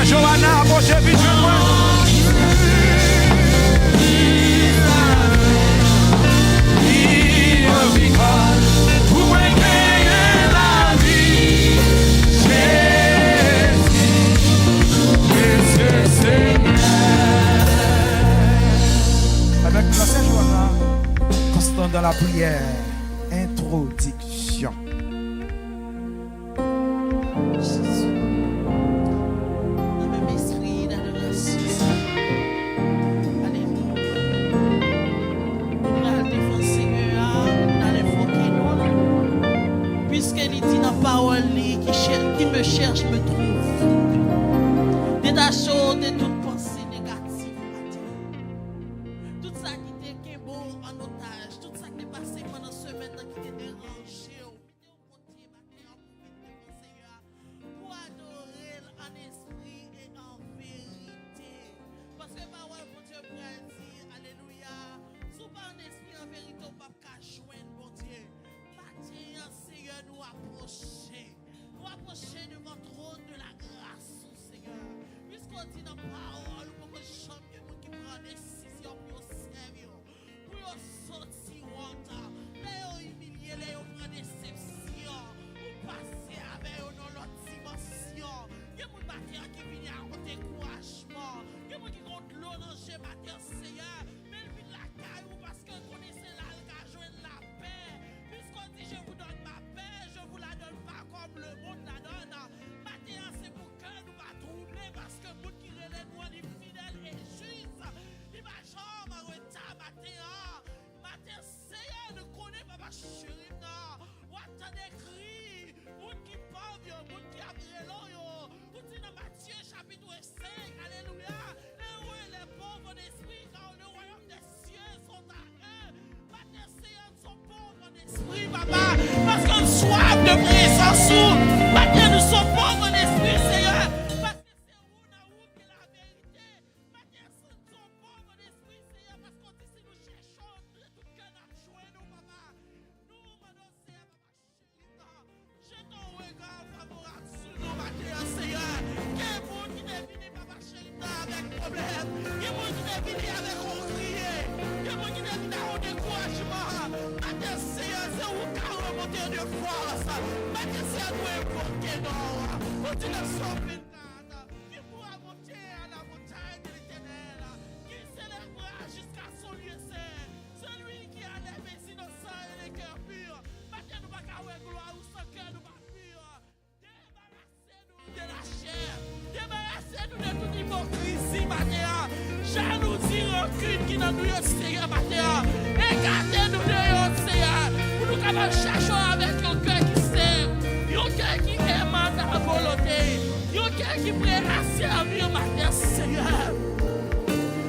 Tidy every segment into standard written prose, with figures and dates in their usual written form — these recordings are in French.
Johanna, approchez vite de moi. Vous m'aimez la vie, Jésus, Seigneur. Avec la Sainte Johanna, constant dans la prière, introduction. Qui me cherche me trouve. Détachons de toute pensée négative. Tout ça qui était beau en otage, tout ça qui est passé pendant ce semaine qui était dérangé. Pour adorer en esprit et en vérité. Parce que parole pour Dieu dit, alléluia. Sous pas en esprit en vérité, on ne peut pas joindre bon Dieu. Matin, Seigneur, nous approcher. Nous approcher de votre trône de la grâce, Seigneur. Puisqu'on dit dans la parole, pour que champion qui prend décision pour servir, pour sortir honte, les humilier, les prendre déception, pour passer avec eux dans l'autre dimension. Il y a des gens qui viennent à un découragement, il y a des gens qui comptent l'eau dans le matin, Seigneur, mais ils viennent la caille parce que connaissez là, le gars joindre la paix. Puisqu'on dit, je vous donne ma paix, je vous la donne pas comme le monde la donne. Matin, c'est pour que nous va troubler parce que vous qui relève nous est fidèle et juste. Il va jamais en retard matin. Matin, Seigneur, ne connaît pas ma chérie. Ou attendez cri, vous qui parle, vous qui a brûlé. Vous dites dans Matthieu chapitre 5, alléluia. Heureux les pauvres d'esprit, car le royaume des cieux sont à eux. Matin, Seigneur, sont pauvres d'esprit, papa, parce qu'on soif de présence. Matin, nous sommes pauvres d'esprit, Seigneur. Parce que c'est où qui est la vérité. Matin, nous sommes pauvres d'esprit, Seigneur, parce qu'on dit si nous cherchons de tout cœur à jouer, nous, papa. Nous, maintenant, Seigneur, papa, j'ai ton regard favorable sur nous, matin, Seigneur. Quel monde qui est venu, papa, chérie, avec problème. Quel monde qui est venu avec on crier. Quel monde qui est venu avec un découragement. Matin, Seigneur, c'est où qui a remonté de force. Matin, Seigneur, nous invoquer, non. Continuation pénale. Qui pourra monter à la montagne de l'Éternel. Qui célébrera jusqu'à son lieu saint. Celui qui a les mains innocents et les cœurs purs. Matin, nous ne pouvons pas gloire ou sans cœur, nous ne pouvons pas pur. Débarrassez-nous de la chair. Débarrassez-nous de toute hypocrisie, matin. Jalousie, rancune qui dans nous, Seigneur, matin. Écartez-nous de nous, Seigneur. Pour nous capables chercher avec un cœur qui sert. Un cœur qui aime ta volonté. Un cœur qui prêt à servir, matin, Seigneur.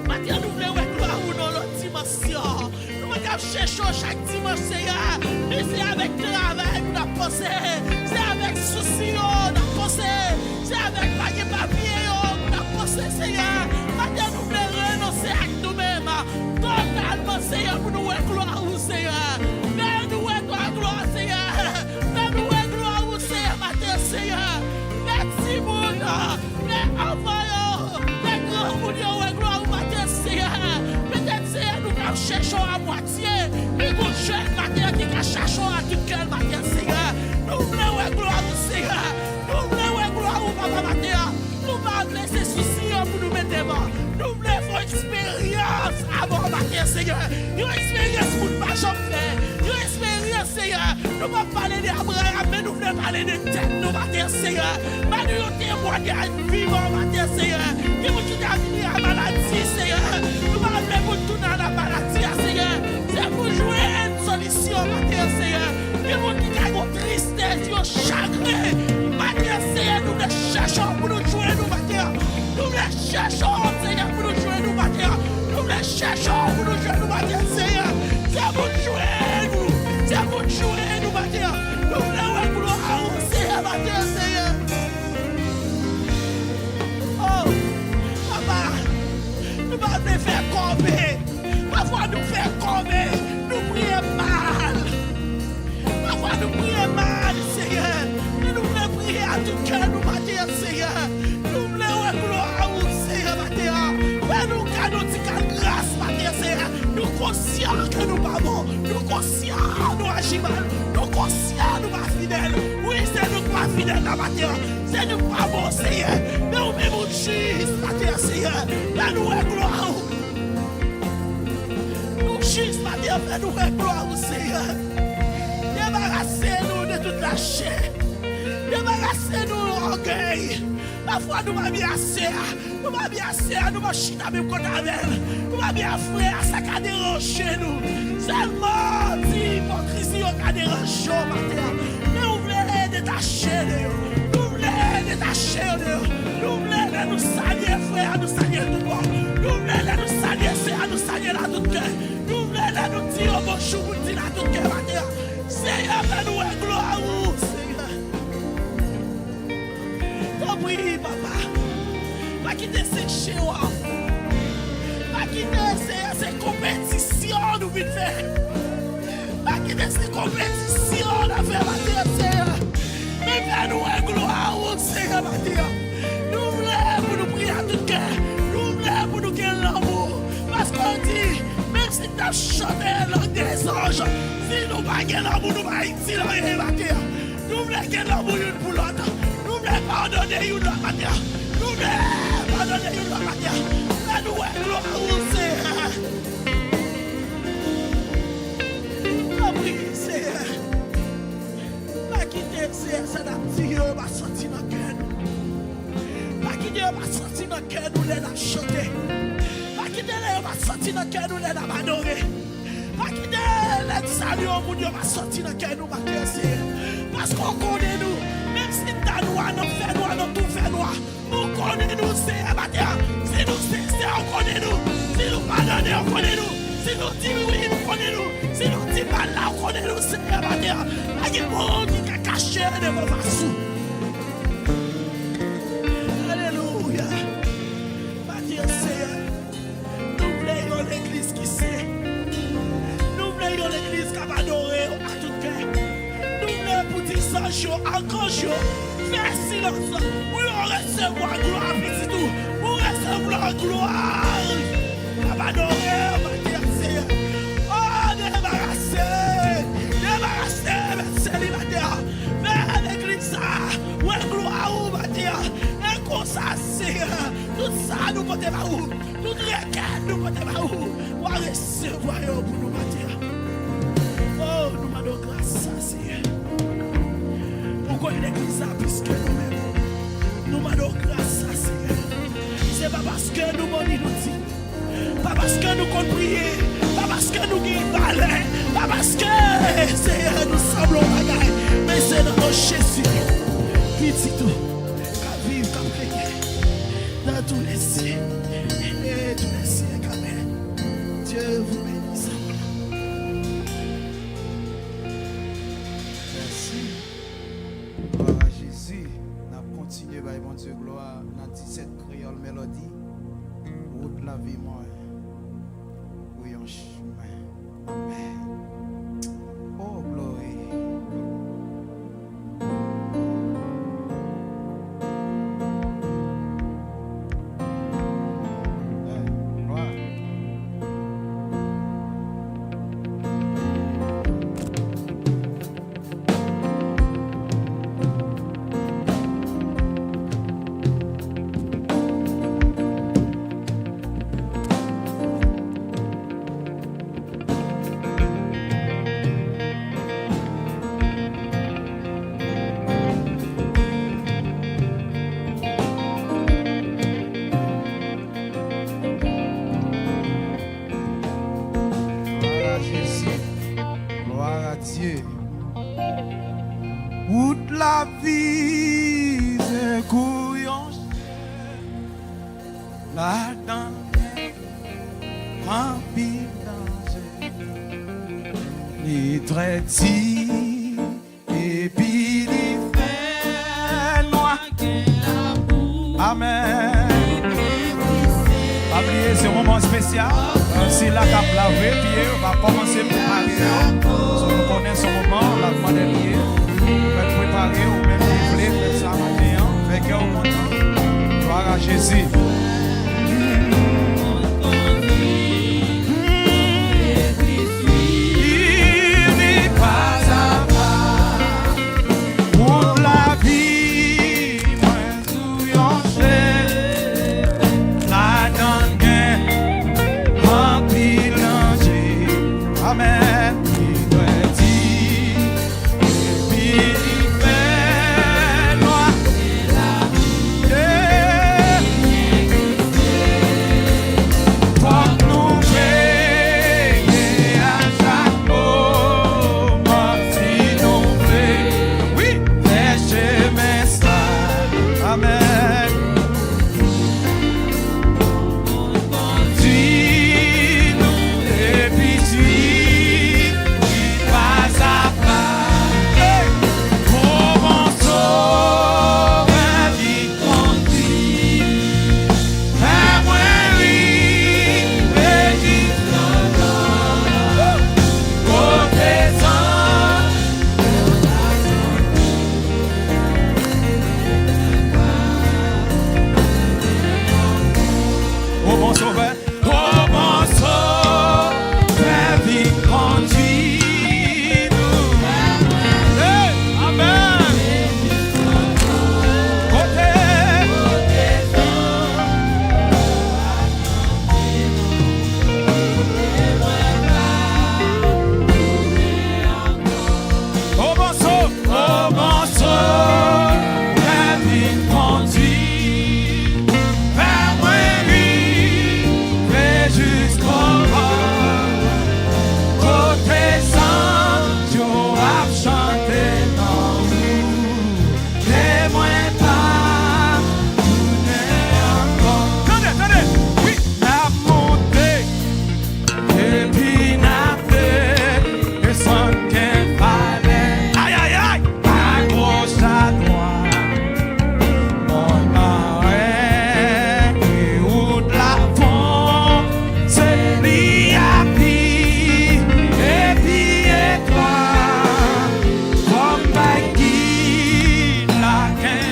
Matin, nous voulons gloire ou dans l'autre dimension. Nous voulons chercher chaque dimanche, Seigneur. Mais c'est avec travail que nous avons pensé. C'est avec souci, nous avons pensé. C'est avec papier, nous avons pensé, Seigneur. Matin, nous voulons renoncer à nous-mêmes. Totalement, Seigneur, pour nous gloire ou Seigneur. Mais nous gloire, Seigneur. Mais nous gloire ou Seigneur, matin, Seigneur. Merci, mon mais envoyons les grands mounions, gloire ou matin, Seigneur. Peut-être, Seigneur, nous cherchons à moitié. Mais nous cherchons matin qui cherchons à tout cœur, matin, Seigneur. Nous voulons gloire ou Seigneur. Nous voulons gloire ou papa, matin. Nous voulons laisser soucis pour nous mettre devant. Nous voulons faire une expérience avant matin, Seigneur. Une expérience pour ne pas jamais faire. Une expérience, Seigneur. Nous ne pouvons pas parler d'Abraham, mais nous voulons parler de tête, nous, matin, Seigneur. Mais nous témoignage vivant, matin, Seigneur. Qui vous qui a fini la maladie, Seigneur. Nous parlons pour tout dans la maladie, Seigneur. C'est pour jouer une solution, matin, Seigneur. Qui vous qui a une tristesse, un chagrin. Matin, Seigneur, nous les cherchons pour nous jouer, nous, matin. Nous les cherchons, Seigneur, pour nous jouer, nous, matin. Nous les cherchons pour nous jouer, nous, matin, Seigneur. C'est pour jouer, nous. C'est pour jouer, nous, matin. Nous voulons gloire au Seigneur, matin, Seigneur. Oh, papa, nous allons faire camper. Nous allons conscients, nous agissons mal. Nous conscients, nous pas fidèles. Oui, c'est nous pas fidèles dans la terre. C'est nous pas bons, Seigneur. Mais nous même nous juge, la terre, Seigneur. Fais-nous une gloire. Nous juge, la terre, fais-nous une gloire, Seigneur. Débarrassez-nous de toute la chair. Débarrassez-nous de l'orgueil. Parfois nous m'avons bien assez. Nous m'avons bien assez. Nous m'avons chita même contre elle. Nous m'avons bien frère. Ça qui a dérangé nous. Seulement l'hypocrisie qui a dérangé ma terre. Mais nous voulons détacher de nous. Nous voulons détacher de nous. Nous voulons nous salir frère. Nous salir tout bon. Nous voulons nous salir sœur. Nous salir à tout cœur. Nous voulons nous dire bonjour. Nous dire à tout cœur ma terre. Seigneur, fais-nous une gloire. Oui, papa. Pas quitter ces chéois. Pas quitter ces compétitions nous vite faire. Pas quitter ces compétitions nous faire ma terre. Mais fais-nous une gloire, Seigneur, ma terre. Nous voulons pour nous prier à tout cœur. Nous voulons pour nous gagner l'amour. Parce qu'on dit, même si tu as chanté la langue des anges, si nous pas gagner l'amour, nous pas ici dans la terre. Nous voulons gagner l'amour une pour l'autre. Pardonnez une la matière. Nous voulons pardonner une la matière. Fais-nous une gloire au Seigneur. Oui, Seigneur. Pas quitter, Seigneur, c'est la Dieu m'a sorti dans le cœur. Pas quitter, m'a sorti dans le cœur, nous l'avons chanté. Pas quitter, m'a sorti dans le cœur, nous l'avons adoré. Pas quitter, les saluts au monde, m'a sorti dans le cœur, nous m'a Seigneur. Parce qu'on connaît nous. Même si t'as noir, nous fait noir, nous tout fait noir. Nous connaissons, c'est à terre. Si nous c'est, on connaît nous. Si nous pardonnons, on connaît nous. Si nous disons oui, nous connaissons. Si nous disons pas là, on connaît nous, c'est à terre. Il y a des gens qui sont cachés de vos vassaux. Alléluia. Ma Dieu, Seigneur. Nous voulons l'église qui sait. Nous voulons l'église qui va adorer à tout cœur. Pour dire ça, encore jour, fais silence. Oui, on recevoir gloire, petit tout. On recevoir gloire. On va adorer, on va dire Seigneur. Oh, débarrassez, célibataire. Vers l'église, ouais, gloire, on va dire. Et comme ça, Seigneur, tout ça, nous portons à où? Tout requête, nous portons à où? On va recevoir pour nous, va dire. Oh, nous m'adorons grâce à Seigneur. Pourquoi l'église a plus que nous-mêmes? Nous m'adorons grâce à Seigneur. C'est pas parce que nous nous dit, pas parce que nous comptons prier, pas parce que nous guérissons valeur, pas parce que Seigneur nous semblons bagaille, mais c'est dans Jésus, petit tout, qu'à vivre, qu'à prier, dans tous les cieux, et tous les siècles. Amen. Dieu vous bénisse. Continuez par bon Dieu gloire dans 17 créole mélodie. Route la vie moi. Oui en chemin. Amen. Oh glory. Toute la vie, c'est couillon, là-dedans, en pile danger, les traits et puis les fait noir. Amen. Pas oublier ce moment spécial. C'est la cape lavé, puis on va commencer à préparer. Nous connaissons ce moment, la demande est liée. On va préparer ou même livrer ça maintenant. Fait que on content. Gloire à Jésus. mon sauveur, oh mon sauveur, vie continue. Hey, amen. Côté. Oh mon sauveur, la vie continue. Vers moi, mais jusqu'au bord. Côté sang, tu as chanté dans nous. Témoin pas, nous n'est encore. Attendez, oui, la montée, et puis la paix, et sans qu'elle fallait. Aïe, aïe, aïe, à gauche, à droite, mon marais, et où de la fond, c'est lui à vie, et puis et toi, comme qui la qu'un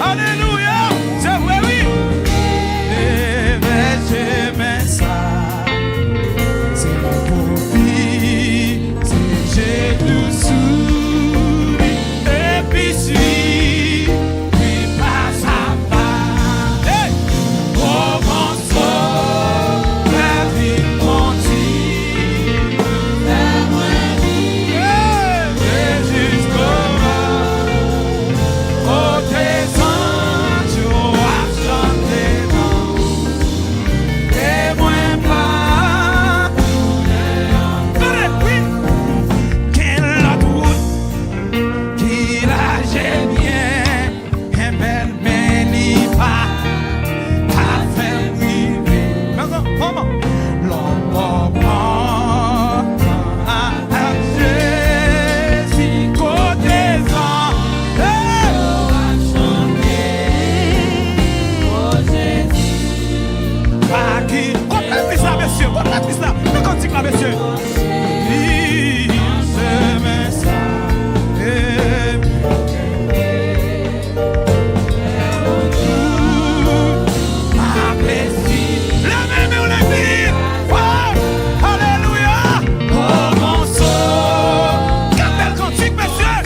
alléluia, c'est vrai, oui, et j'aime ça. C'est mon profit, c'est j'ai tout souri, et puis passe à pas. Hey! Oh mon sauveur, la vie continue. Et jusqu'au bord, oh tes anges ont chanté dans et moi pas. Oui, quelle autre route qu'il a j'ai bien, un bel ménifa, a fait vivre. Comment? L'homme à Jésus, côté sang, pas qui. Complète ça, monsieur, complète ça. Mais quand tu là, monsieur. Il se met ça. La même on l'a dit. Alléluia. Oh mon sauveur. Quel bel cantique, monsieur.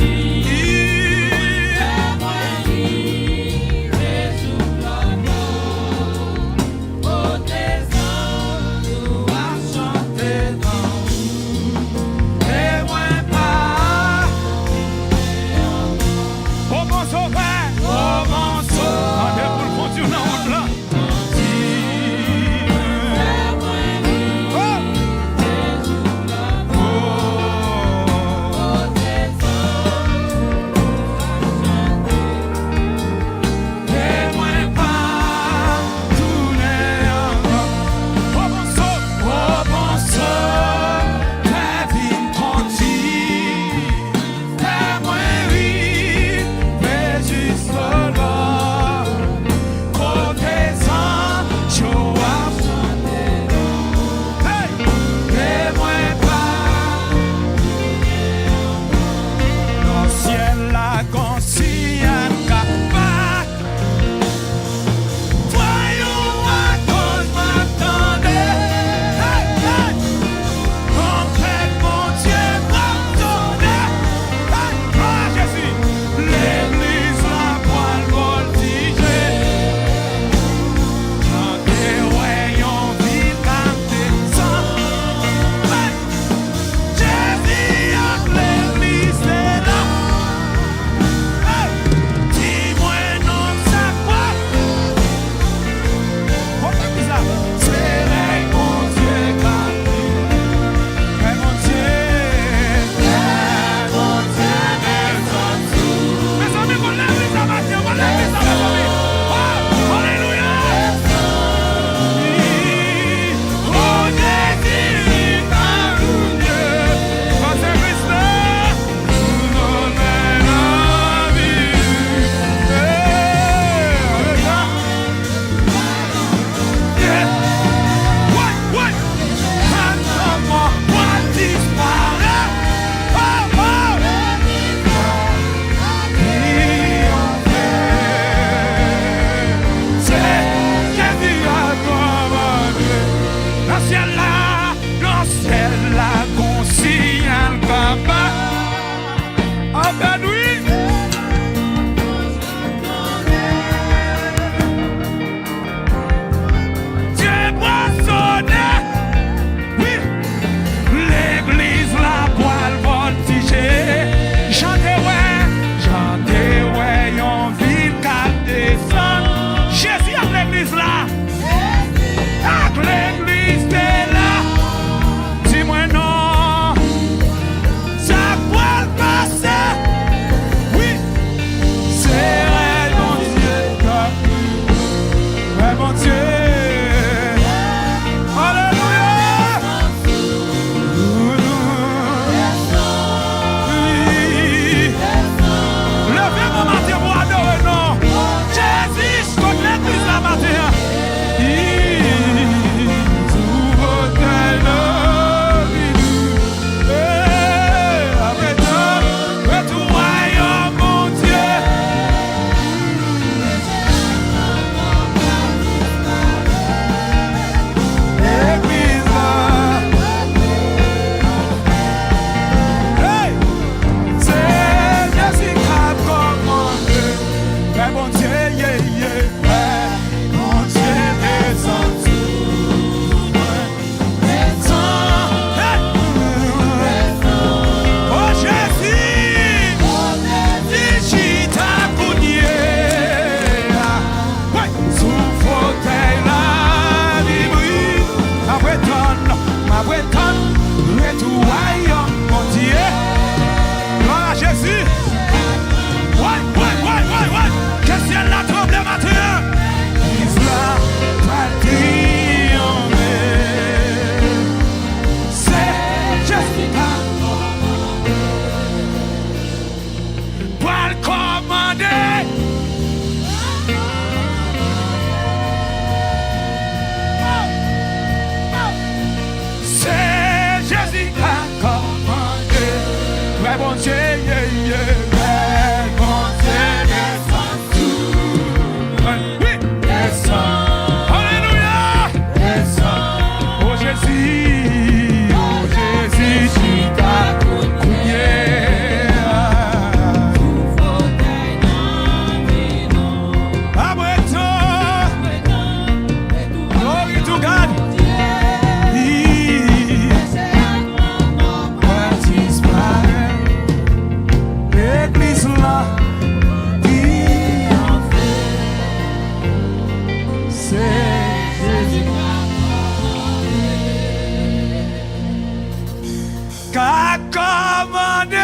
commandé.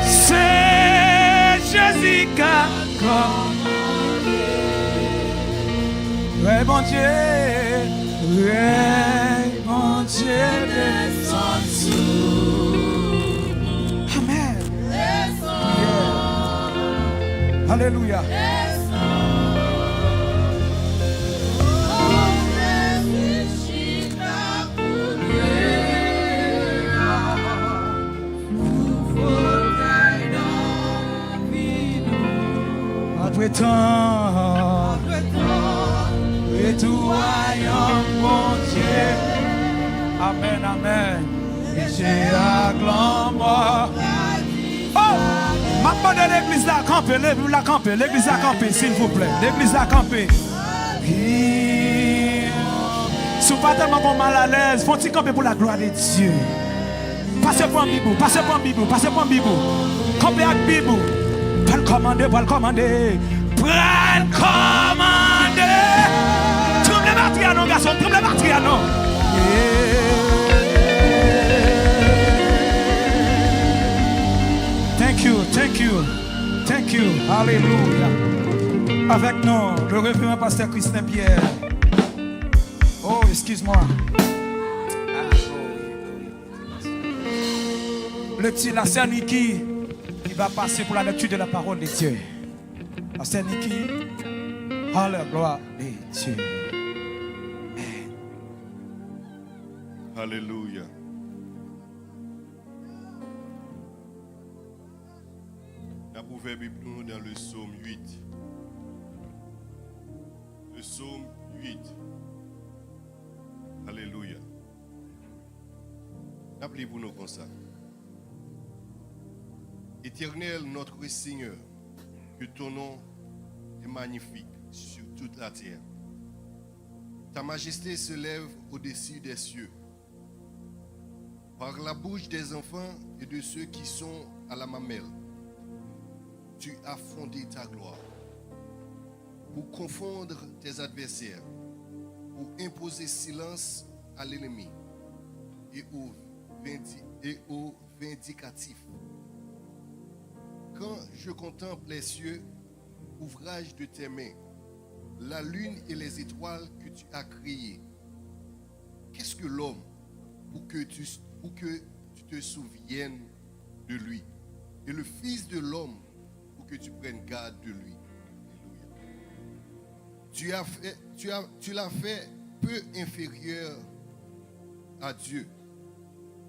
C'est Jésus qui a commandé. Ouais, mon Dieu. Ouais, mon Dieu, descend sous. Amen. Yeah. Alléluia. Après tant, et tout royaume, mon Dieu. Amen, amen. Et j'ai acclamé. Oh, ma bonne l'église a campé, l'église a campé, s'il vous plaît. L'église a campé. Si vous pas tellement mal à l'aise, faut-il camper pour la gloire de Dieu. Passez pour un bibou, passez pour un bibou, passez pour un bibou. Campez avec bibou. Pas le commander, pas le commander. Prends le commander. Trouble les batteries, non, garçon, trouble les batteries, non. Thank you, thank you, thank you. Alléluia. Avec nous, le révérend pasteur Christin Pierre. Oh, excuse-moi. Le petit, la sœur Niki, qui va passer pour la lecture de la parole de Dieu. La sœur Niki, à la gloire de Dieu. Alléluia. La ouvert Bible dans le psaume 8. Le psaume 8. Alléluia. Appelez-vous nous comme ça. Éternel, notre Seigneur, que ton nom est magnifique sur toute la terre. Ta majesté se lève au-dessus des cieux. Par la bouche des enfants et de ceux qui sont à la mamelle, tu as fondé ta gloire pour confondre tes adversaires, pour imposer silence à l'ennemi et aux vindicatifs. Quand je contemple les cieux, ouvrage de tes mains, la lune et les étoiles que tu as créées, qu'est-ce que l'homme pour que tu te souviennes de lui, et le Fils de l'homme pour que tu prennes garde de lui. Alléluia. Tu l'as fait peu inférieur à Dieu,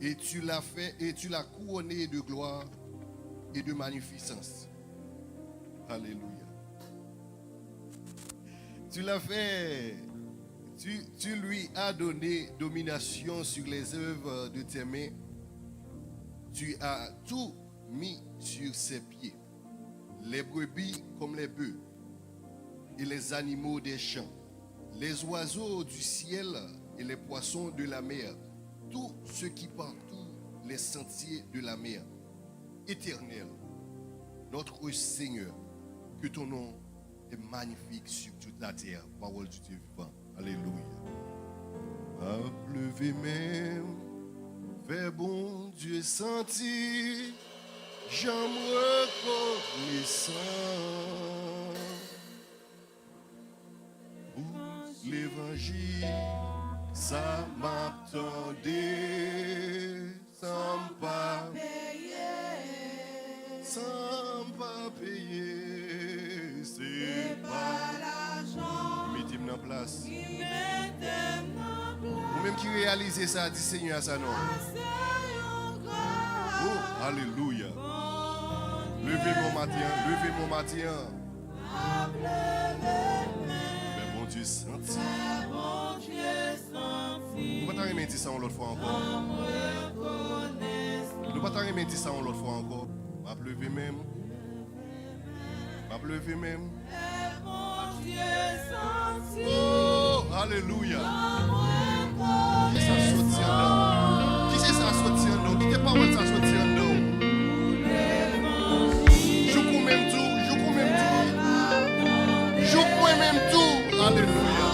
et tu l'as couronné de gloire et de magnificence. Alléluia. Tu l'as fait, tu lui as donné domination sur les œuvres de tes mains. Tu as tout mis sur ses pieds, les brebis comme les bœufs et les animaux des champs, les oiseaux du ciel et les poissons de la mer, tout ce qui parcourt les sentiers de la mer. Éternel, notre Seigneur, que ton nom est magnifique sur toute la terre. Parole du Dieu vivant. Alléluia. À pleuver même, fais bon Dieu sentir, j'aime reconnaissant. Pour l'évangile, ça m'attendait, sans pas payer, c'est pas l'argent. Mettez-moi en place. Vous-même qui réalisez ça, dit Seigneur, ça non. Oh, alléluia. Levez mon matin. Mais bon Dieu senti. Nous ne pouvons pas remettre ça l'autre fois encore. Nous ne pouvons pas remettre ça l'autre fois encore. Ma pleuvé même. Oh, alléluia. Qui ça sorti en nous? Qui c'est ça sorti en nous? Qui n'est pas où ça sorti en nous? Je couds même tout. Alléluia.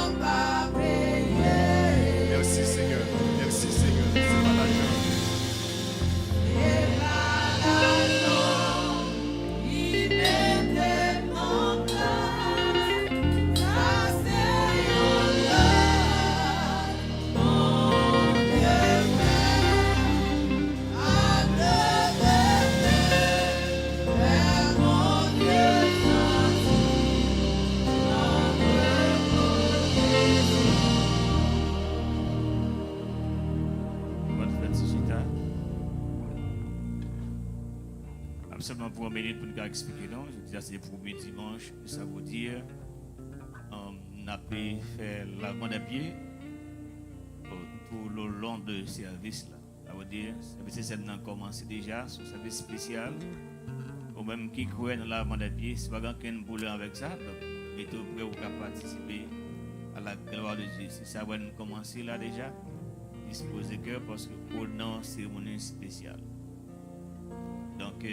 seulement pour une minute pour nous expliquer, non. Je dis c'est le premier dimanche, ça veut dire on a pu faire lavement des pieds tout le long de service là. Ça veut dire, ça a commencé déjà, son service spécial. Ou même qui croit dans lavement des pieds, c'est pas quelqu'un pour avec ça. Donc, et tout prêt pour participer à la gloire de Dieu. Ça va commencer là déjà. Disposer cœur parce que pour une cérémonie spéciale. Donc,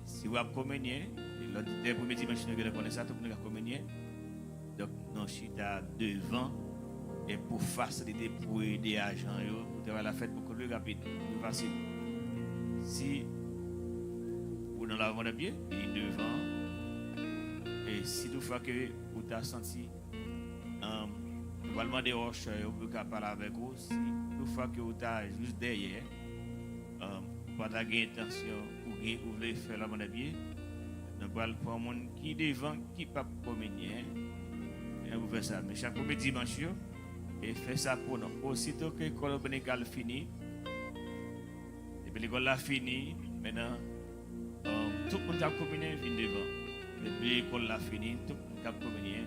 si vous avez communié, le premier dimanche, nous avons ça, tout le monde a communié. Donc, nous sommes devant et pour faciliter, pour aider les agents, pour faire la fête beaucoup plus rapide, plus facile. Si vous n'avez pas de pied, il est devant. Et si toutefois que vous avez senti, vous allez demander aux roches, vous pouvez parler avec vous. Si toutefois que vous êtes juste derrière, pas d'intention ou vous voulez faire la main de pied, nous allons prendre un monde qui est devant, qui ne peut pas communier. Et vous faites ça. Mais chaque premier dimanche, et faites ça pour nous. Aussitôt que l'école dominical finit, et puis l'école a fini, maintenant, tout le monde a communié, vient devant. Et puis l'école a fini, tout le monde a communié,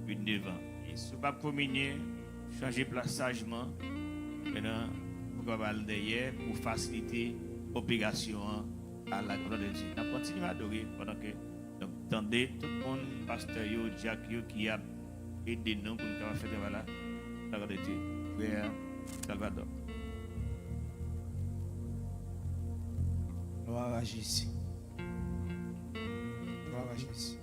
vient devant. Et si vous ne pouvez pas communier, changez de place sagement. Maintenant, vous pouvez aller derrière pour faciliter l'opération à la gloire de Dieu. On continue à adorer pendant que donc attendez tout le monde, pasteur Jack qui a aidé nous pour nous faire la gloire de Dieu. Frère Salvador. Gloire à Jésus. Gloire à Jésus.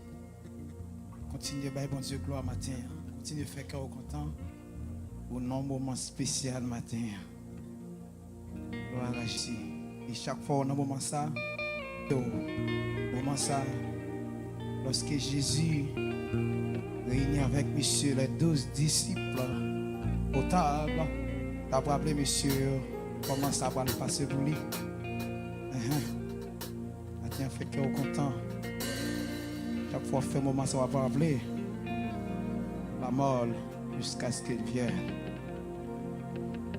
Continuez à bon Dieu gloire matin. Continuez à faire cœur content pour un moment spécial matin. Gloire à Jésus. Et chaque fois, dans moment ça, lorsque Jésus réunit avec monsieur les 12 disciples au table, tu as rappelé monsieur comment ça va le passer pour lui. Maintenant, fait cœur content. Chaque fois, fait moment ça va pas rappeler la mort jusqu'à ce qu'elle vienne.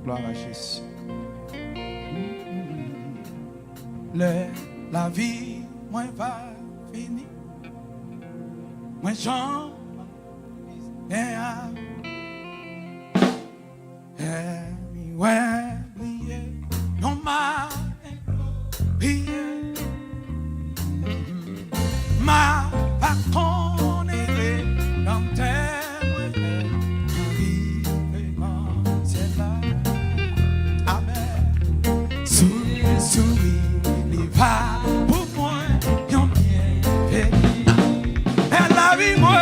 Gloire à Jésus. La vie, moi, va finir. Moi, j'en ai un. Et ouais, prier, non, ma prier. Ma pas connaître dans tes moyens. C'est là. Amen. Souris. Pas pour moi, yon bien fait. Et la vie, moi,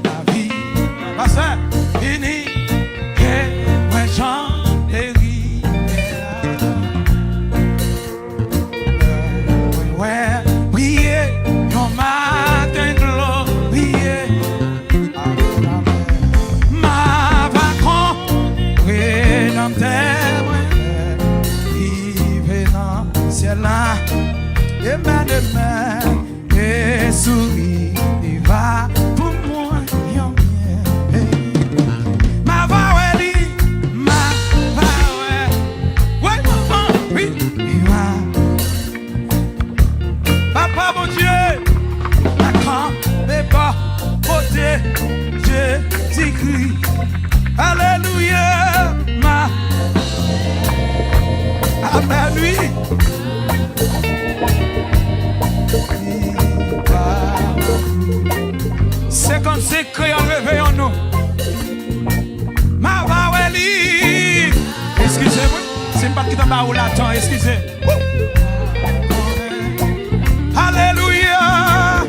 la vie, pas ça, fini. Et moi, j'en ai ri. Ouais, prier, yon matin glorieux. Ma vacance, rédempteur. Là, et maintenant, et souris, et va pour moi, yon bien. Ma voix, ma voix, ouais, maman, oui, et va. Papa, mon Dieu, la camp, mais pas, côté, Jésus-Christ, alléluia, ma, à lui. C'est comme c'est créé en réveillant nous. Ma Vaweli. Excusez-moi, c'est pas qui t'en bas ou l'attend, excusez. Alléluia.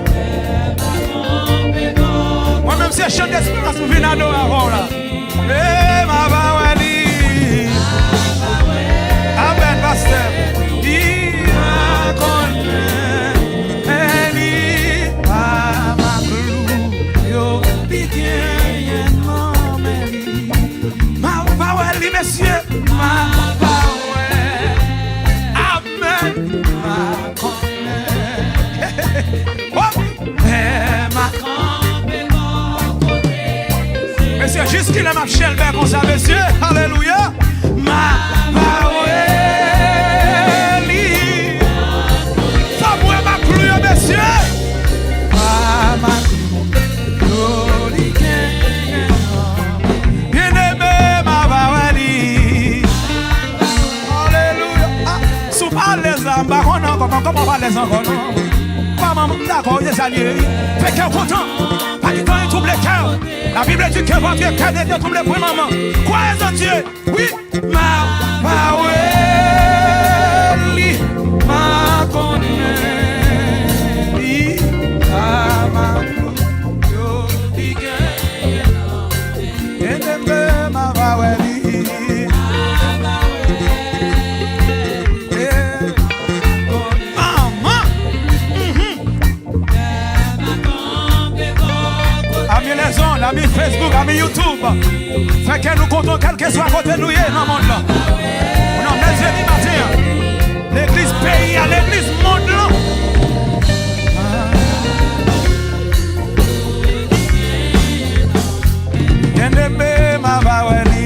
Moi-même, c'est chant d'espérance pour venir adorer avant là. Eh, ma Vaweli. Amen, pasteur. Il a connu. Messieurs, ma parole, amen, ma connaît, messieurs, jusqu'il a marché le verre comme ça, messieurs, alléluia, ma parole, connais encore, non? Pas maman, d'accord, des alliés. Fait cœur content. Pas du temps, il trouble les cœurs. La Bible dit que votre cœur n'est troublé pour maman. Croyez en Dieu. Oui, ma parole, ma connaît, ma Ami Facebook, ami YouTube. Fait que nous comptons quel que soit côté nous dans le monde là. On a les matin. L'église pays à l'église monde là. Yendebe ma baweli.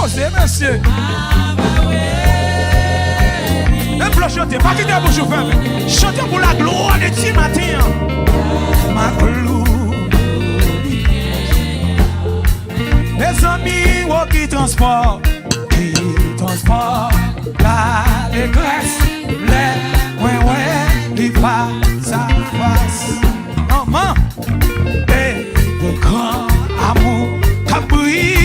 C'est monsieur. Même pour chanter, pas quitter la bouche ouverte. Chantez pour la gloire de Dieu matin. Ma gloire. Les amis qui transportent la détresse. Les ils face à face. Maman, et de grand amour qui brille.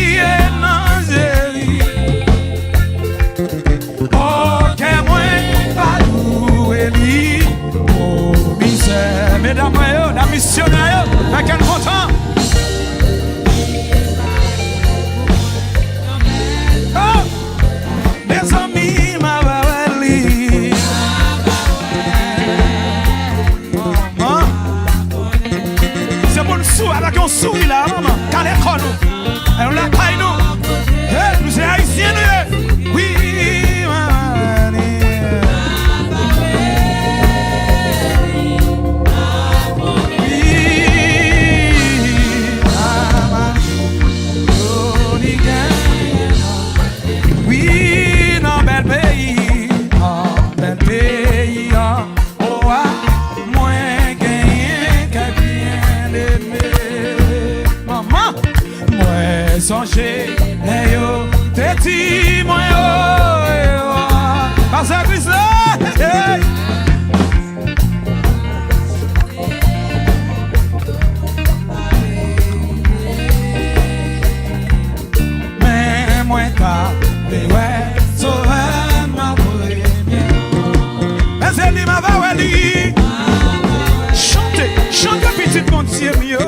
Mesdames, la missionnaire, fait qu'elle content. Oh, mes amis, ma belle. Maman, c'est bon sou avec un souris là, maman. Quand l'école nous, on la taille nous. Nous sommes haïtiens, nous. Oui, songez, yo, t'es dit, moi, yo, parce que ça, mais moi, t'as, ouais, sauveur, ma première. Mais c'est lui, ma vaweli. Chantez, chantez, petite montier, yo.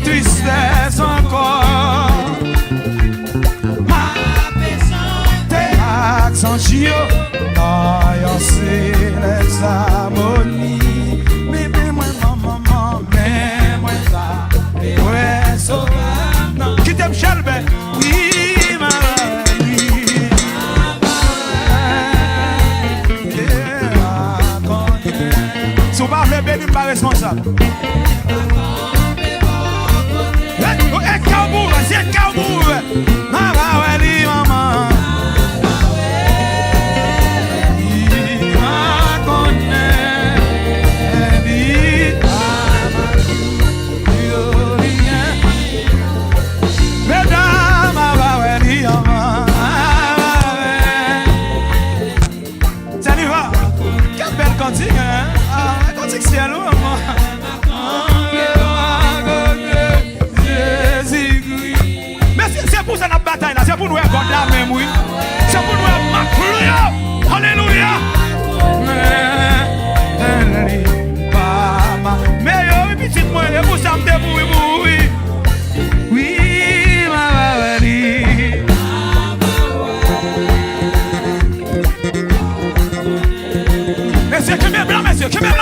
Tristesse encore. Ma pesante accent chio. C'est les harmonies. Mais moi, maman, mais moi, ça. Ouais, sauveur. Qui t'aime, Chalbe? Oui, ma vie. Si vous parlez, baby, pas responsable. C'est Kabour, ma baweli maman. Il m'a connaît, mesdames,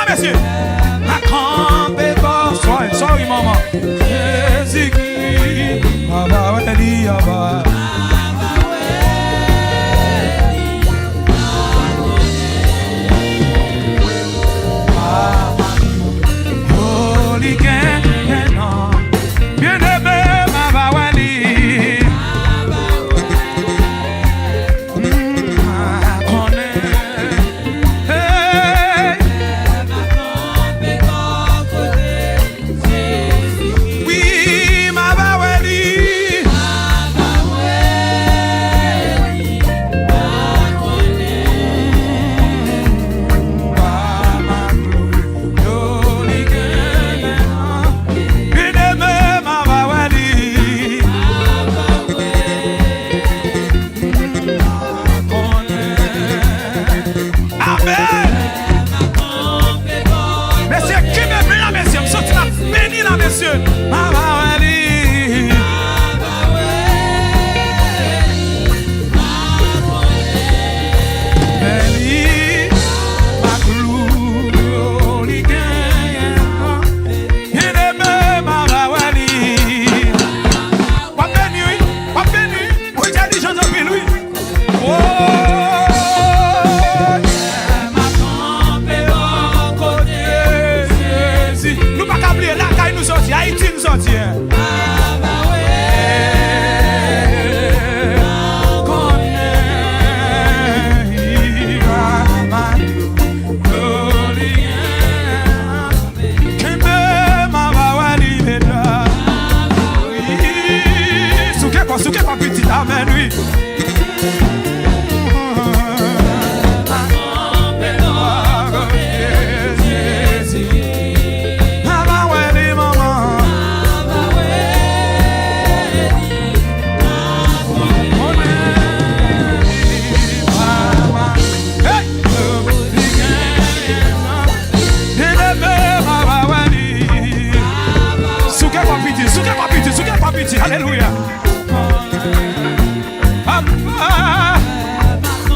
messieurs. Ma campé pour soi. Sorry, maman. Jésus-Christ. Baba, Weli, Baba. Holy Canon. Bien-aimé, Baba, Weli. Oui, ma Baweli. Bien-aimé, ma Baweli. Amen. Messieurs, qui me bénit là, messieurs? Je suis là, béni là, messieurs. Ma Baweli. Béni, ma gloire, bien-aimé, ma Baweli. Pas béni, oui, pas béni. Oui, j'ai dit, j'en ai pris, lui. Oh. Nous pas qu'à oublier là quand nous sortir, Haïti nous sortir. Souke pas petit, amen, oui. Alléluia.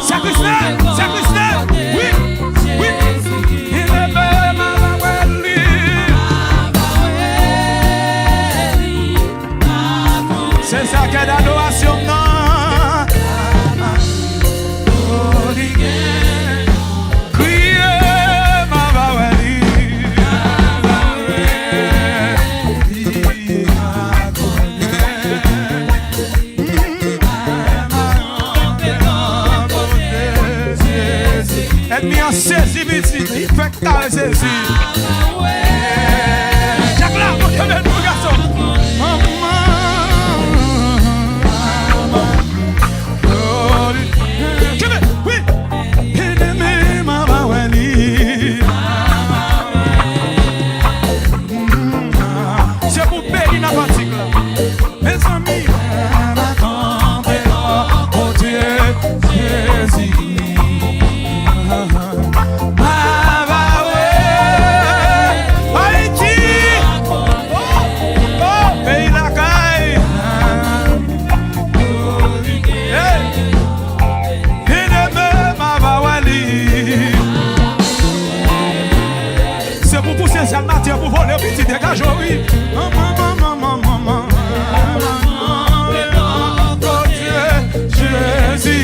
C'est Christelle, oui, oui. C'est ça qu'est l'adoration, non. Saisi, vite, il fait carré saisi. Jacques là, mon Dieu, nous garçons. Oui, bien-aimé, ma Baweli. C'est pour payer la fatigue là. Mes amis, oh Dieu, Jésus. C'est le matin pour voler petit dégage, oui. Jésus,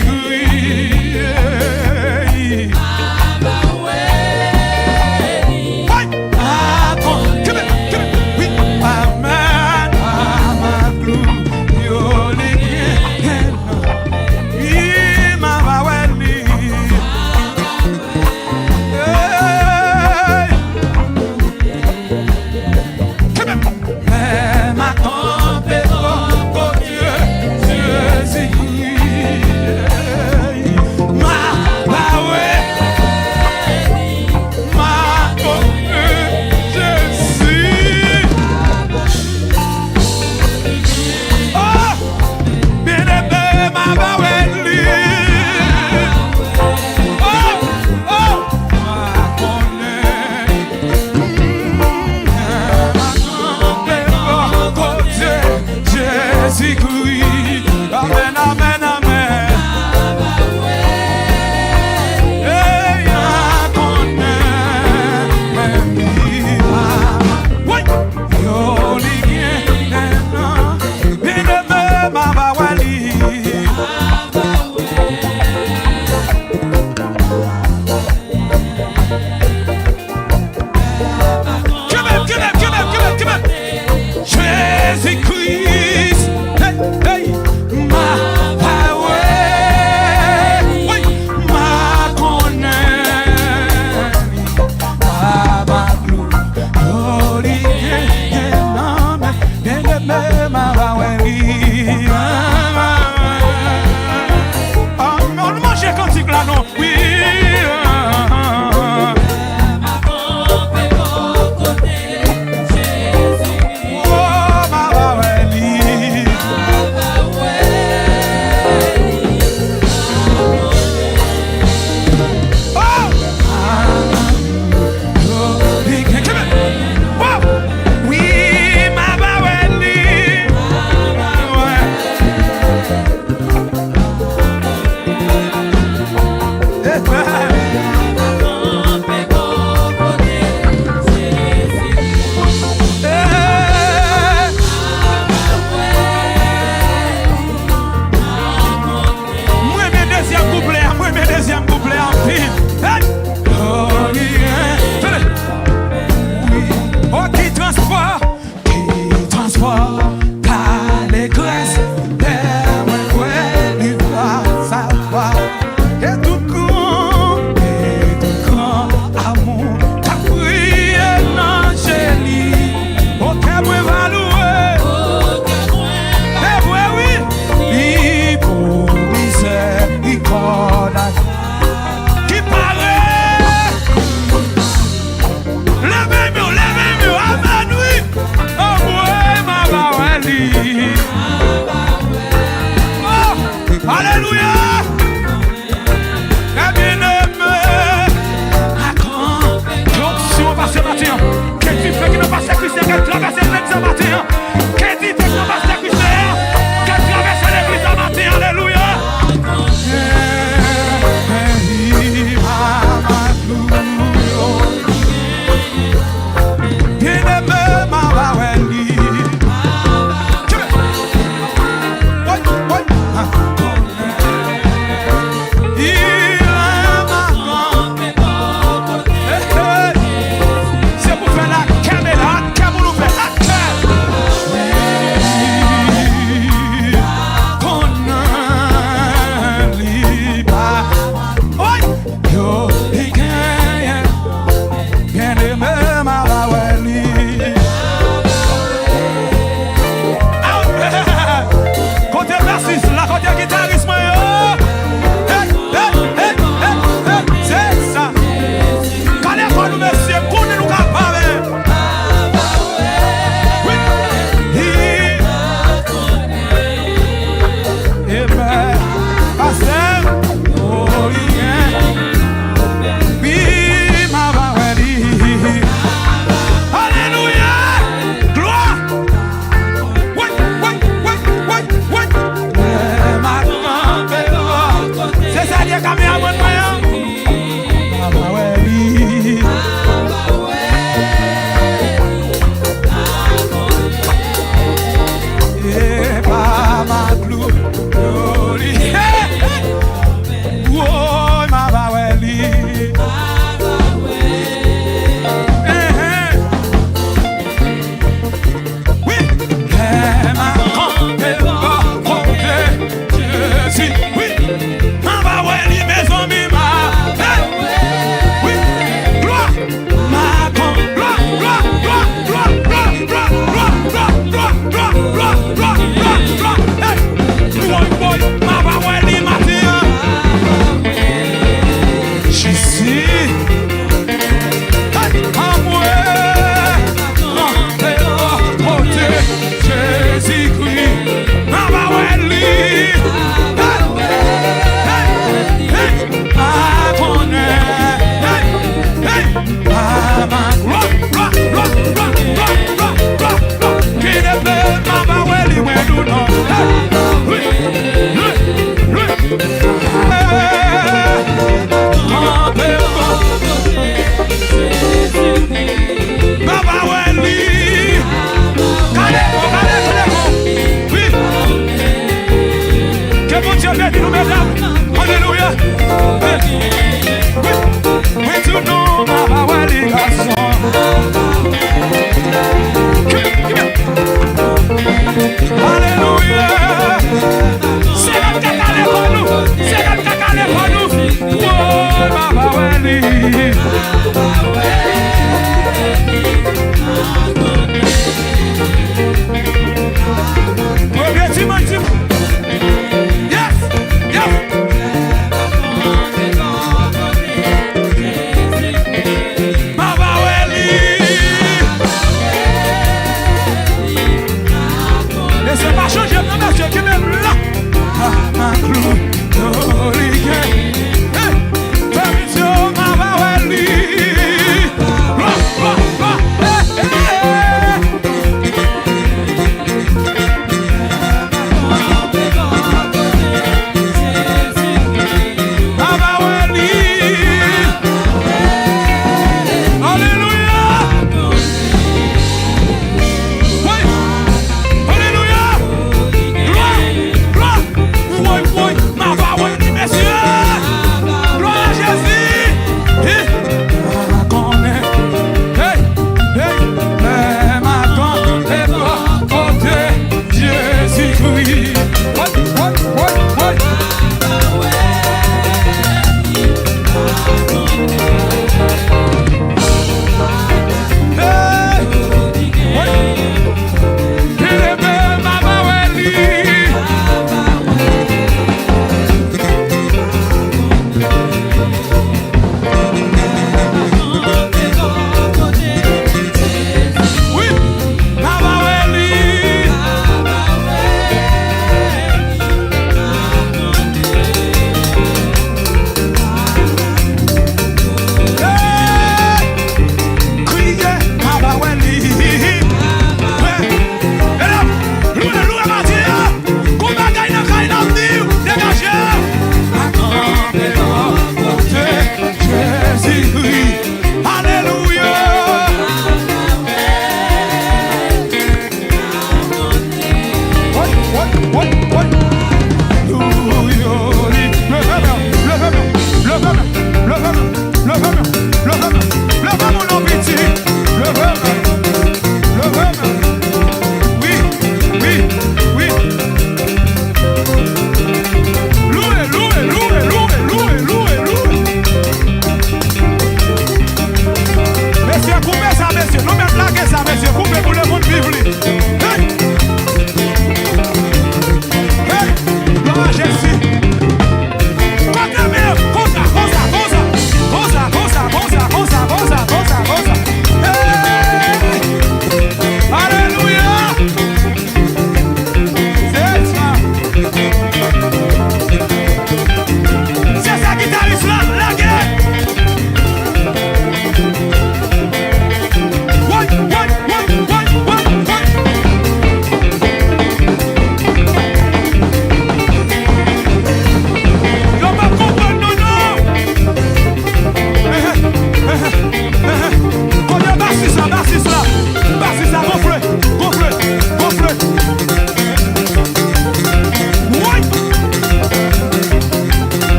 Yes, yes.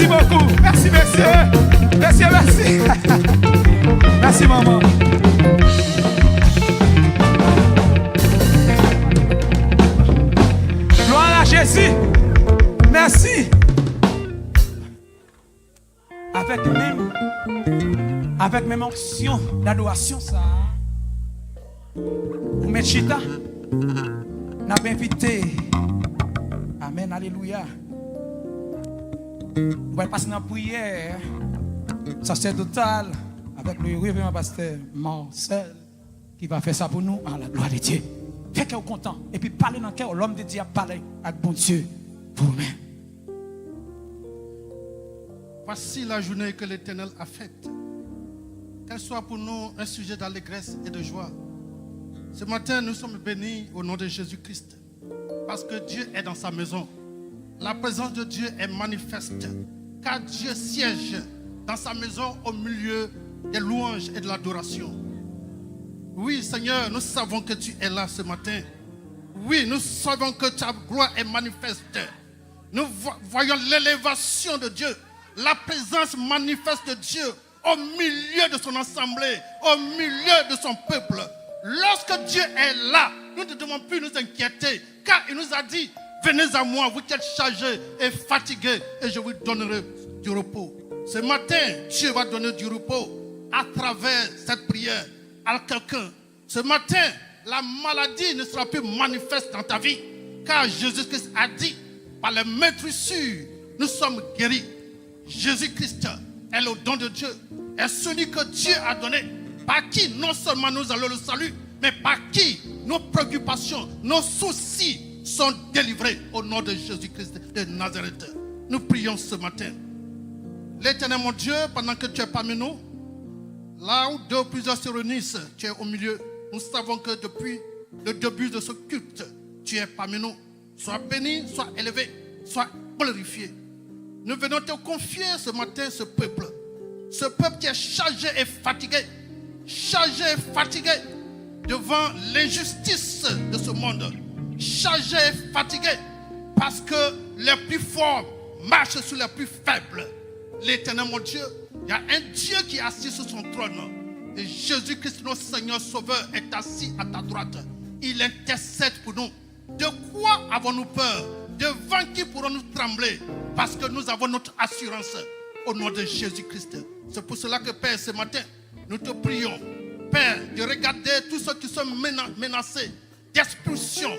Merci beaucoup. Merci, messieurs. Messieurs, merci. Merci, maman. Gloire à Jésus. Merci. Avec même onction d'adoration, ça. Pour mettre chita, n'a pas invité. Amen, alléluia. On va passer dans la prière. Ça c'est total. Avec le révérend pasteur Marcel qui va faire ça pour nous à la gloire de Dieu. Fait qu'on est content. Et puis parler dans le cœur, l'homme de Dieu a parlé avec bon Dieu pour vous-même. Voici la journée que l'Éternel a faite. Qu'elle soit pour nous un sujet d'allégresse et de joie. Ce matin, nous sommes bénis au nom de Jésus-Christ. Parce que Dieu est dans sa maison. La présence de Dieu est manifeste. Car Dieu siège dans sa maison au milieu des louanges et de l'adoration. Oui, Seigneur, nous savons que tu es là ce matin. Oui, nous savons que ta gloire est manifeste. Nous voyons l'élévation de Dieu. La présence manifeste de Dieu au milieu de son assemblée, au milieu de son peuple. Lorsque Dieu est là, nous ne devons plus nous inquiéter, car il nous a dit, venez à moi, vous qui êtes chargés et fatigués, et je vous donnerai du repos. Ce matin, Dieu va donner du repos à travers cette prière à quelqu'un. Ce matin, la maladie ne sera plus manifeste dans ta vie, car Jésus-Christ a dit, par les maîtrisures, nous sommes guéris. Jésus-Christ est le don de Dieu, est celui que Dieu a donné, par qui non seulement nous allons le salut, mais par qui nos préoccupations, nos soucis sont délivrés au nom de Jésus-Christ de Nazareth. Nous prions ce matin. L'Éternel mon Dieu, pendant que tu es parmi nous, là où deux ou plusieurs se réunissent, tu es au milieu. Nous savons que depuis le début de ce culte, tu es parmi nous. Sois béni, sois élevé, sois glorifié. Nous venons te confier ce matin ce peuple qui est chargé et fatigué devant l'injustice de ce monde, chargé et fatigué parce que les plus forts marchent sur les plus faibles. L'Éternel mon Dieu, il y a un Dieu qui est assis sur son trône et Jésus-Christ notre Seigneur Sauveur est assis à ta droite. Il intercède pour nous. De quoi avons-nous peur? Devant qui pourrons-nous trembler? Parce que nous avons notre assurance au nom de Jésus-Christ. C'est pour cela que Père, ce matin, nous te prions, Père, de regarder tous ceux qui sont menacés d'expulsion,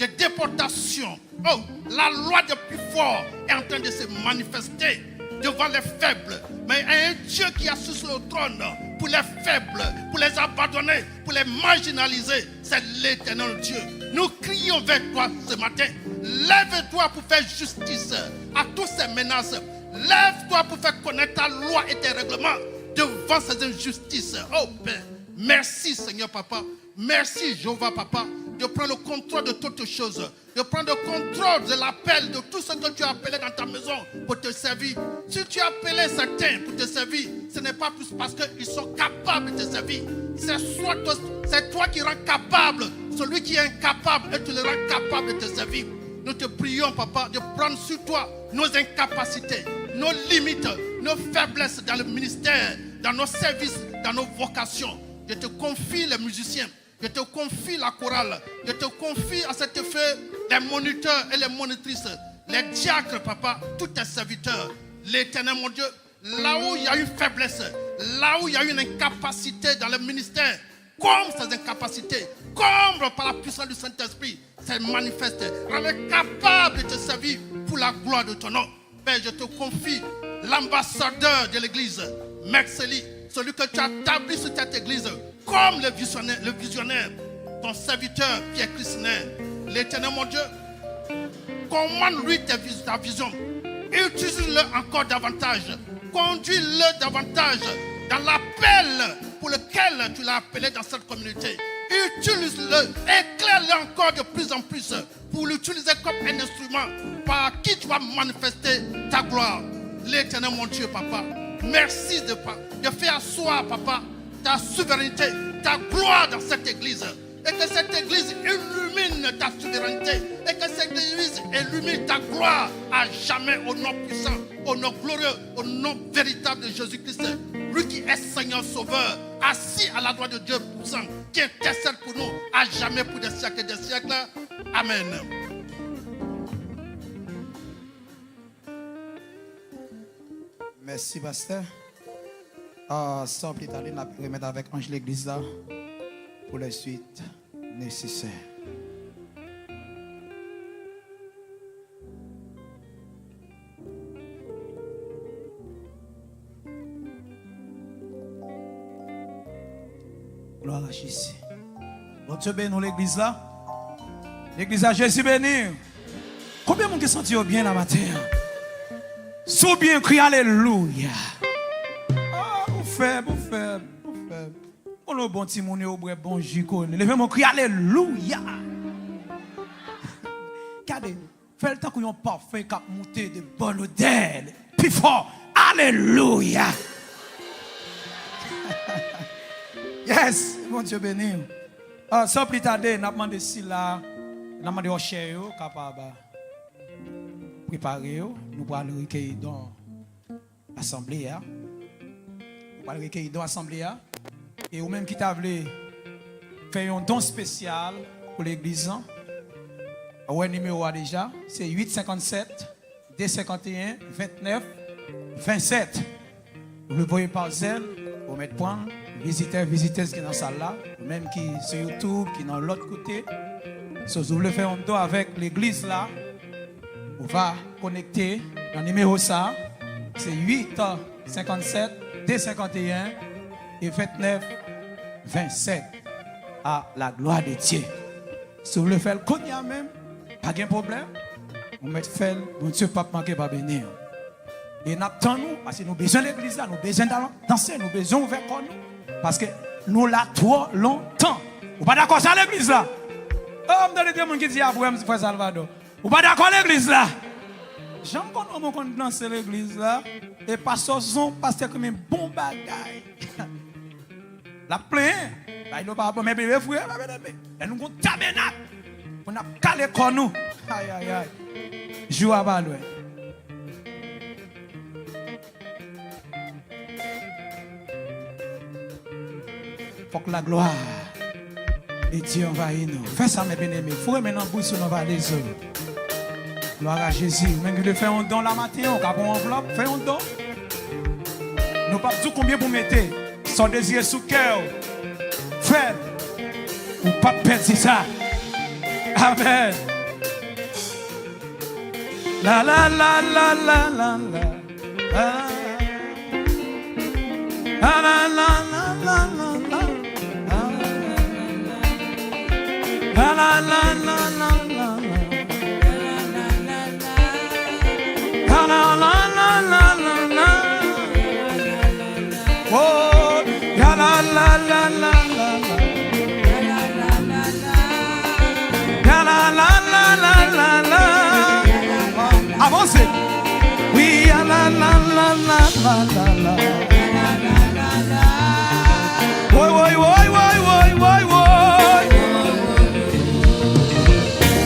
de déportation. Oh, la loi des plus forts est en train de se manifester devant les faibles. Mais il y a un Dieu qui est assis sur le trône pour les faibles, pour les abandonner, pour les marginaliser. C'est l'Éternel Dieu. Nous crions vers toi ce matin. Lève-toi pour faire justice à toutes ces menaces. Lève-toi pour faire connaître ta loi et tes règlements devant ces injustices. Oh Père, merci Seigneur Papa. Merci Jéhovah Papa de prendre le contrôle de toutes choses. De prendre le contrôle de l'appel de tout ce que tu as appelé dans ta maison pour te servir. Si tu as appelé certains pour te servir, ce n'est pas plus parce qu'ils sont capables de te servir. C'est toi qui rends capable celui qui est incapable et tu le rends capable de te servir. Nous te prions, Papa, de prendre sur toi nos incapacités, nos limites, nos faiblesses dans le ministère, dans nos services, dans nos vocations. Je te confie les musiciens, je te confie la chorale, je te confie à cet effet les moniteurs et les monitrices, les diacres, Papa, tous tes serviteurs. L'Éternel, mon Dieu, là où il y a une faiblesse, là où il y a une incapacité dans le ministère, comme ces incapacités, comme par la puissance du Saint-Esprit, c'est manifeste. Rends-les capables de te servir pour la gloire de ton nom. Père, je te confie l'ambassadeur de l'église, Merceli, celui que tu as établi sur cette église, comme le visionnaire, ton serviteur Pierre Christiner. L'Éternel, mon Dieu, commande-lui ta vision. Utilise-le encore davantage. Conduis-le davantage dans l'appel pour lequel tu l'as appelé dans cette communauté. Utilise-le, éclaire-le encore de plus en plus pour l'utiliser comme un instrument par qui tu vas manifester ta gloire. L'Éternel, mon Dieu, Papa, merci de faire asseoir, Papa, ta souveraineté, ta gloire dans cette église. et que cette église illumine ta souveraineté et que cette église illumine ta gloire à jamais au nom puissant, au nom glorieux, au nom véritable de Jésus-Christ. Lui qui est Seigneur Sauveur, assis à la droite de Dieu puissant, qui intercède pour nous à jamais pour des siècles et des siècles. Amen. Merci, pasteur. Sans plus tarder, on va remettre avec Ange l'église là pour les suites nécessaires. Gloire à Jésus. Bon Dieu bénit l'église là. L'église à Jésus béni. Combien de monde qui sentit bien la matin? Sous bien cri alléluia. Vous faible. On le bon petit monde au bon jicon. Levez mon cri alléluia. Regardez, fais le temps qu'on a parfait cap monter de bonne odeur. Plus fort. Alléluia. Yes, mon Dieu béni. Sans plus tarder, n'a demandé si là, n'a demandé au cher capable préparer, nous allons recueillir dans l'assemblée. Nous allons recueillir dans l'assemblée. Et ou même qui t'a voulu faire un don spécial pour l'église. Ouais, numéro déjà, c'est 857 251 29 27. Vous le voyez par zèle, vous mettez point, visiteurs qui sont dans la salle là, même qui sur YouTube, qui sont dans l'autre côté. Si vous voulez faire un don avec l'église là, on va connecter le numéro ça, c'est 857 251 et 29 27 à la gloire de Dieu. Si vous voulez faire le cognac même, pas de problème. On met faire, mon Dieu, pas manquer, pas bénir. Et nous attendons, parce que nous avons besoin de l'église là, nous avons besoin de danser, nous avons besoin d'ouvrir comme nous. Parce que nous l'avons trop longtemps. Vous pas d'accord sur l'église là? Oh, je me donne des gens qui disent, ah, frère Salvador. Vous pas d'accord l'église là? J'aime qu'on danse l'église là. Et pasteur son, pasteur comme un bon bagaille. La plein, il n'a pas mais bébé frère, nous avons un tabernacle. On a calé comme nous. Aïe, aïe, aïe. Joue à balle. Faut que la gloire de Dieu envahisse nous. Fais ça, mes bien-aimés. Il faut maintenant bouger sur nos valets. Gloire à Jésus. Même si vous faites un don la matin, on a une enveloppe, faites un don. Nous ne pas dire combien vous mettez. Son désir sous cœur. Faites. Ou pas perdre ça. Amen. La la la la la la la. La la la la la la. La la la la la la. La la la la la la la. Oh, la la la la la la. La la la la la la la. Avancez. Oui, la la la la la la la. Woi woi woi woi woi woi woi.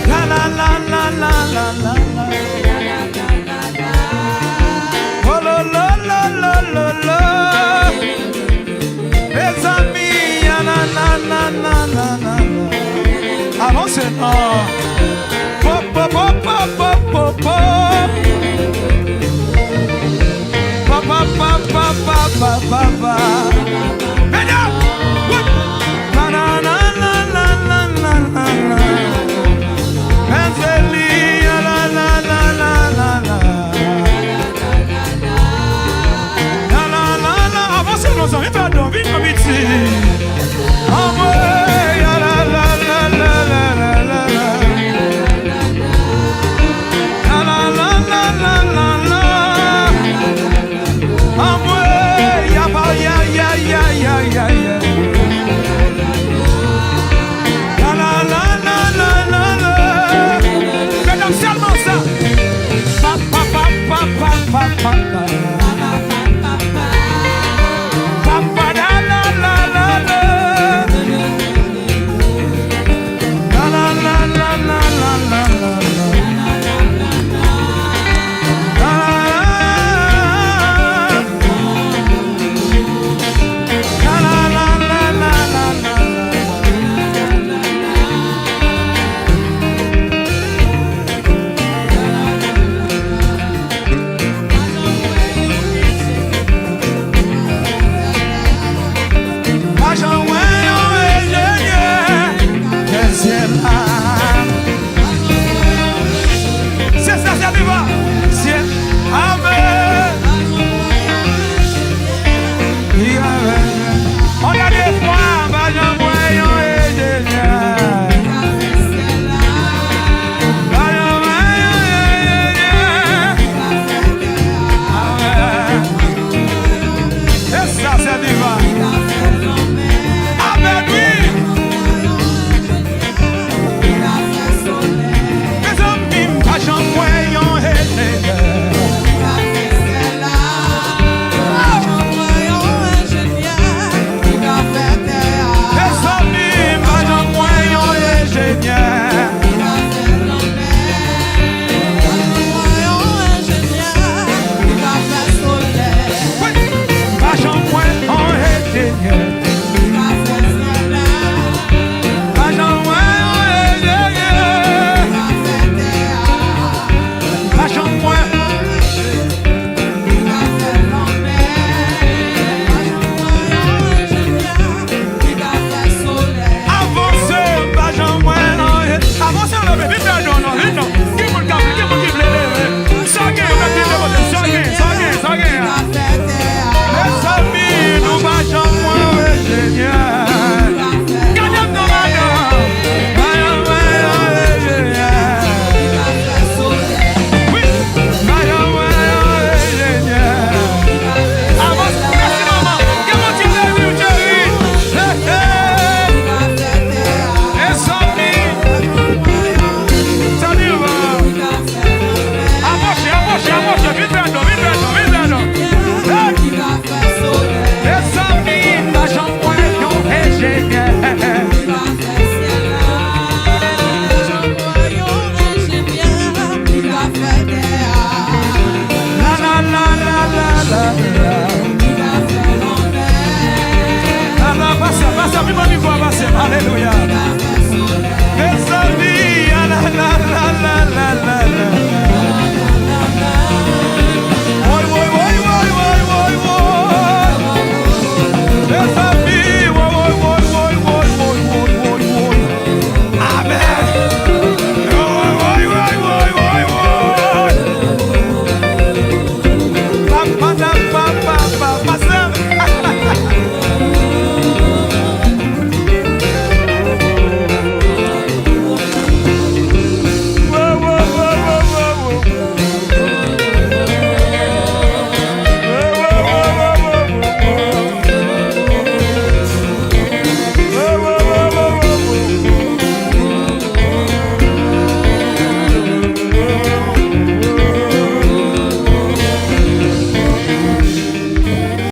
La la la la la la la. Oh la la la la la la. Les amis, la la la la la la. Avancez non. Pop pop pop pop pop pop. Pop pop pop pop pop pop pop. Mesdames, la la la la la la la la. Angeli, la la la la la la. La la la la. Avancez nos amis, pardon, vite ici. Envoyez, la la la la la la la. La la la la la la la. Envoyez, ya ba ya ya ya ya ya ya. La la la la la la la. Mesdames, seulement ça. Pa pa pa pa pa pa pa pa. Pa pa la la la la la. Alléluia.